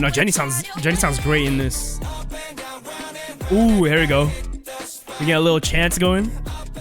No, Jennie sounds great in this. Ooh, here we go. We get a little chance going.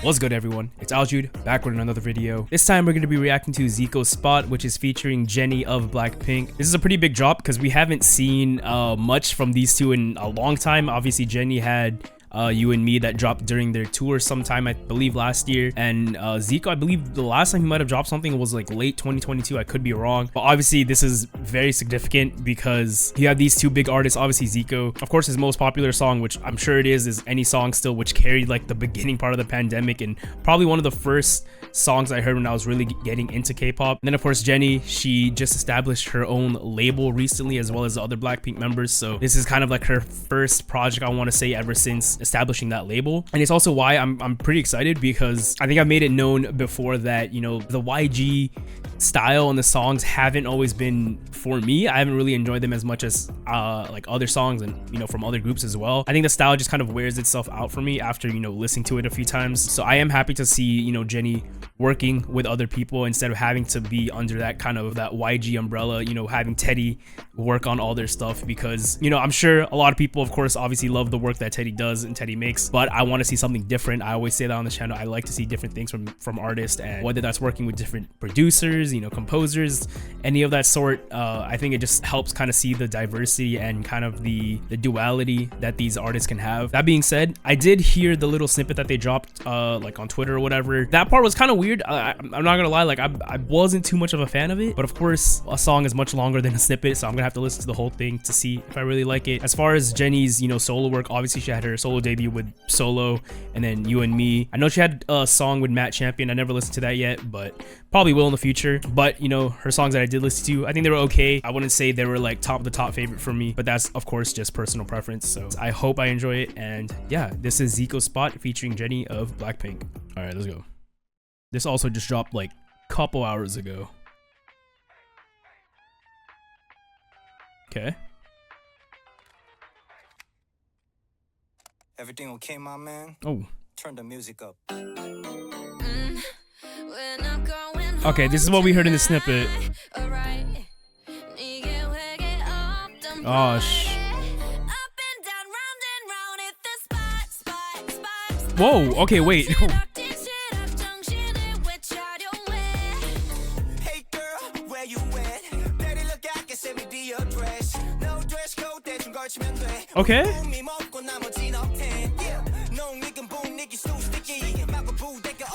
What's good, everyone? It's Aljude, back with another video. This time we're going to be reacting to ZICO's Spot, which is featuring Jennie of Blackpink. This is a pretty big drop because we haven't seen much from these two in a long time. Obviously, Jennie had You and Me that dropped during their tour sometime, I believe last year, and ZICO, I believe the last time he might have dropped something was like late 2022. I could be wrong, but obviously this is very significant because you have these two big artists. Obviously ZICO, of course, his most popular song, which I'm sure it is Any Song Still, which carried like the beginning part of the pandemic and probably one of the first songs I heard when I was really getting into K-pop. And then of course Jennie, she just established her own label recently, as well as the other Blackpink members, so this is kind of like her first project, I want to say, ever since establishing that label. And it's also why I'm pretty excited, because I think I've made it known before that, you know, the YG style and the songs haven't always been for me. I haven't really enjoyed them as much as like other songs and, you know, from other groups as well. I think the style just kind of wears itself out for me after, you know, listening to it a few times. So I am happy to see, you know, Jennie working with other people instead of having to be under that kind of that YG umbrella, you know, having Teddy work on all their stuff, because, you know, I'm sure a lot of people, of course, obviously love the work that Teddy does and Teddy makes, but I want to see something different. I always say that on the channel. I like to see different things from artists, and whether that's working with different producers, you know, composers, any of that sort. I think it just helps kind of see the diversity and kind of the duality that these artists can have. That being said, I did hear the little snippet that they dropped like on Twitter or whatever. That part was kind of weird. I'm not gonna lie, like I wasn't too much of a fan of it, but of course a song is much longer than a snippet, so I'm gonna have to listen to the whole thing to see if I really like it. As far as Jennie's, you know, solo work, obviously she had her solo debut with Solo, and then You and Me. I know she had a song with Matt Champion. I never listened to that yet, but probably will in the future. But, you know, her songs that I did listen to, I think they were okay. I wouldn't say they were like the top favorite for me, but that's of course just personal preference. So I hope I enjoy it. And yeah, this is ZICO Spot featuring Jennie of Blackpink. All right, let's go. This also just dropped like a couple hours ago. Okay. Everything okay, my man? Oh. Turn the music up. Okay, this is what we heard in the snippet. Oh, whoa, okay, wait. Okay.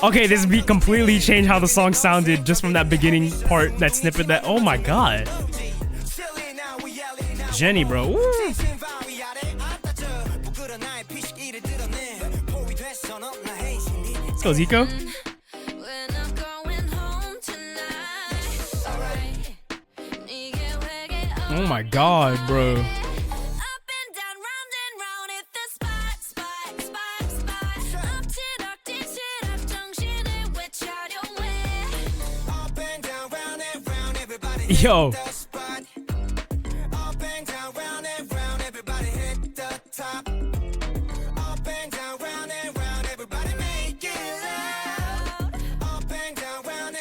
Okay, this beat completely changed how the song sounded just from that beginning part, that snippet, that, oh my god. Jennie, bro. Ooh. Let's go, ZICO. Oh my god, bro. Yo.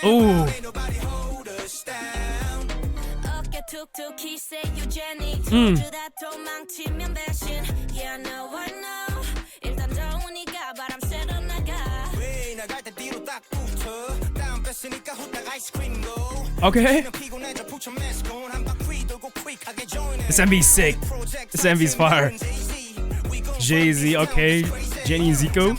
Ooh. Okay. This MV's sick. This MV's fire. Jay-Z, okay. Jennie and ZICO.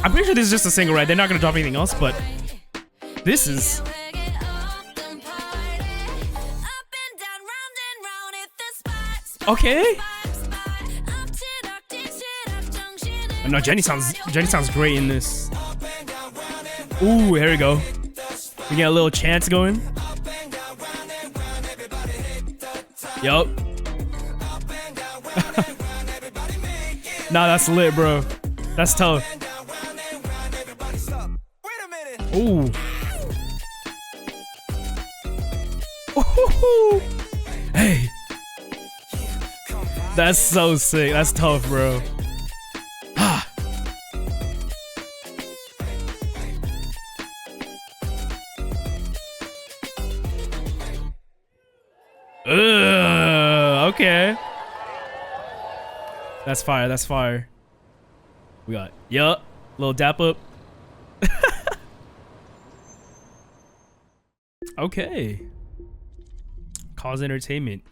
I'm pretty sure this is just a single, right? They're not gonna drop anything else, but this is. Okay. No, Jennie sounds great in this. Ooh, here we go. We get a little chance going. Yup. Nah, that's lit, bro. That's tough. Ooh. Ooh. Hey. That's so sick. That's tough, bro. Okay. That's fire. That's fire. We got, yup, little dap up. Okay. Cause entertainment.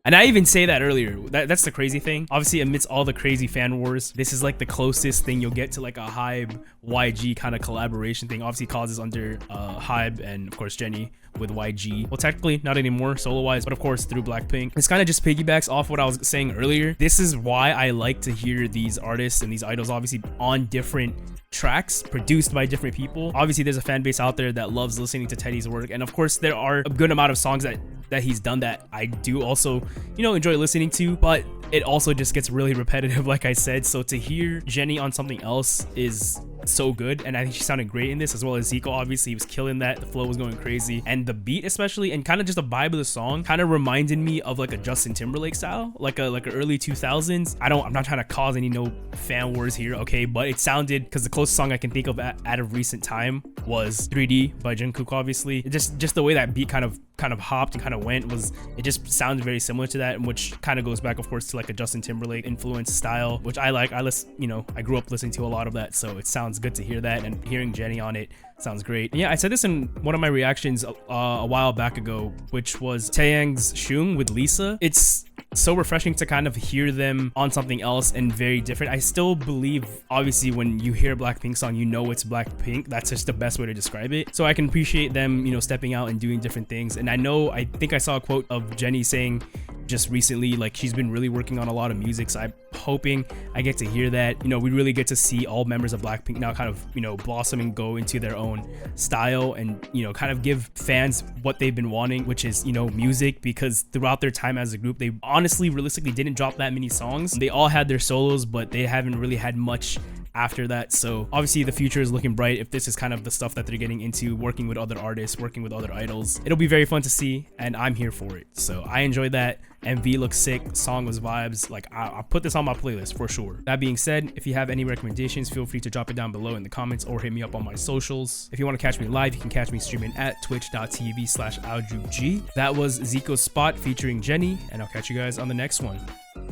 And I even say that earlier. That's the crazy thing. Obviously, amidst all the crazy fan wars, this is like the closest thing you'll get to like a Hybe YG kind of collaboration thing. Obviously, Cause is under Hybe and of course Jennie with YG. Well, technically not anymore solo-wise, but of course through Blackpink. This kind of just piggybacks off what I was saying earlier. This is why I like to hear these artists and these idols obviously on different tracks produced by different people. Obviously, there's a fan base out there that loves listening to Teddy's work, and of course there are a good amount of songs that he's done that I do also, you know, enjoy listening to, but it also just gets really repetitive, like I said. So to hear Jennie on something else is so good, and I think she sounded great in this, as well as ZICO. Obviously, he was killing that. The flow was going crazy, and the beat especially, and kind of just the vibe of the song kind of reminded me of like a Justin Timberlake style, like a early 2000s. I'm not trying to cause any fan wars here, okay, but it sounded, because the closest song I can think of out of recent time was 3D by Jungkook. Obviously, it just the way that beat kind of hopped and kind of went, it just sounded very similar to that, and which kind of goes back of course to like a Justin Timberlake influence style, which I like. I grew up listening to a lot of that, so it sounds good to hear that, and hearing Jennie on it sounds great. And yeah, I said this in one of my reactions a while back ago, which was Taeyang's Shung with Lisa. It's so refreshing to kind of hear them on something else and very different. I still believe, obviously, when you hear a Blackpink song, you know it's Blackpink. That's just the best way to describe it. So I can appreciate them, you know, stepping out and doing different things. And I think I saw a quote of Jennie saying just recently, like, she's been really working on a lot of music, so I'm hoping I get to hear that. You know, we really get to see all members of Blackpink now kind of, you know, blossom and go into their own style, and, you know, kind of give fans what they've been wanting, which is, you know, music, because throughout their time as a group, they honestly realistically didn't drop that many songs. They all had their solos, but they haven't really had much after that. So obviously the future is looking bright if this is kind of the stuff that they're getting into, working with other artists, working with other idols. It'll be very fun to see, and I'm here for it. So I enjoyed that. MV looks sick, song was vibes. Like, I'll put this on my playlist for sure. That being said, if you have any recommendations, feel free to drop it down below in the comments or hit me up on my socials. If you want to catch me live, you can catch me streaming at twitch.tv/aljug. That was ZICO's Spot featuring Jennie, and I'll catch you guys on the next one.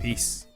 Peace.